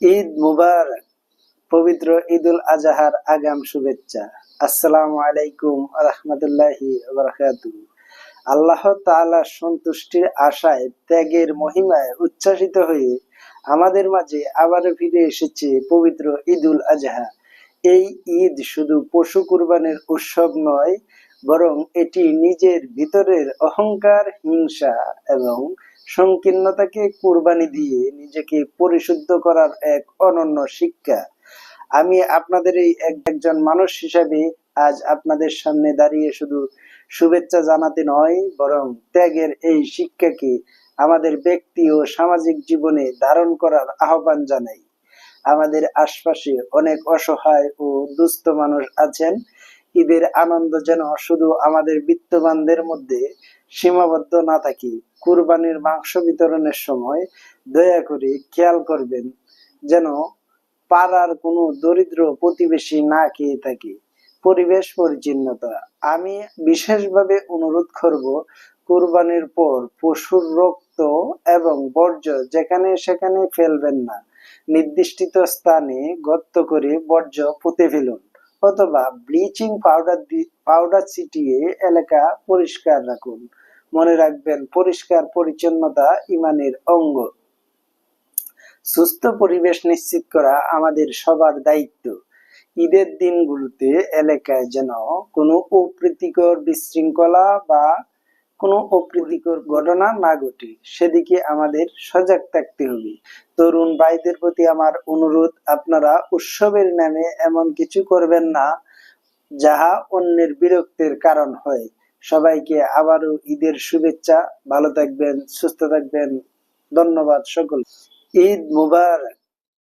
ঈদ মুবারক। পবিত্র ঈদুল আজহার আগাম শুভেচ্ছা। আসসালামু আলাইকুম রাহমাতুল্লাহি ওয়া বারাকাতুহু। আল্লাহ তাআলার সন্তুষ্টির আশায় ত্যাগের মহিমায় উচ্ছ্বাসিত হয়ে আমাদের মাঝে আবার ফিরে এসেছে পবিত্র ঈদুল আজহা। এই ঈদ শুধু পশু কুরবানির উৎসব নয়, বরং এটি নিজের ভিতরের অহংকার, হিংসা এবং সংকীর্ণতাকে কুরবানি দিয়ে নিজেকে পরিশুদ্ধ করার এক অনন্য শিক্ষা। আমি আপনাদের এই একজন মানুষ হিসাবে আজ আপনাদের সামনে দাঁড়িয়ে শুধু শুভেচ্ছা জানাতে নয়, বরং ত্যাগের এই শিক্ষাকে আমাদের ব্যক্তি ও সামাজিক জীবনে ধারণ করার আহ্বান জানাই। আমাদের আশপাশে অনেক অসহায় ও দুস্থ মানুষ আছেন। ঈদের আনন্দ যেন শুধু আমাদের বিত্তবানদের মধ্যে সীমাবদ্ধ না থাকে। কুরবানির মাংস বিতরণের সময় দয়া করে খেয়াল করবেন যেন পাড়ার কোনো দরিদ্র প্রতিবেশী না খেয়ে থাকে। পরিবেশ পরিচ্ছন্নতা, আমি বিশেষভাবে অনুরোধ করব, কুরবানির পর পশুর রক্ত এবং বর্জ্য যেখানে সেখানে ফেলবেন না। নির্দিষ্ট স্থানে গর্ত করে বর্জ্য পুঁতে ফেলুন, অথবা ব্লিচিং পাউডার ছিটিয়ে এলাকা পরিষ্কার রাখুন। মনে রাখবেন, পরিষ্কার পরিচ্ছন্নতা ইমানের অঙ্গ। সুস্থ পরিবেশ নিশ্চিত করা আমাদের সবার দায়িত্ব। ঈদের দিনগুলোতে এলাকায় যেন কোনো অপ্রীতিকর বিশৃঙ্খলা বা কোনো অপ্রীতিকর ঘটনা না ঘটে, সেদিকে আমাদের সজাগ থাকতে হবে। তরুণ ভাইদের প্রতি আমার অনুরোধ, আপনারা উৎসবের নামে এমন কিছু করবেন না যাহা অন্যের বিরক্তির কারণ হয়। সবাইকে আবারও ঈদের শুভেচ্ছা। ভালো থাকবেন, সুস্থ থাকবেন। ধন্যবাদ সকল। ঈদ মুবারক।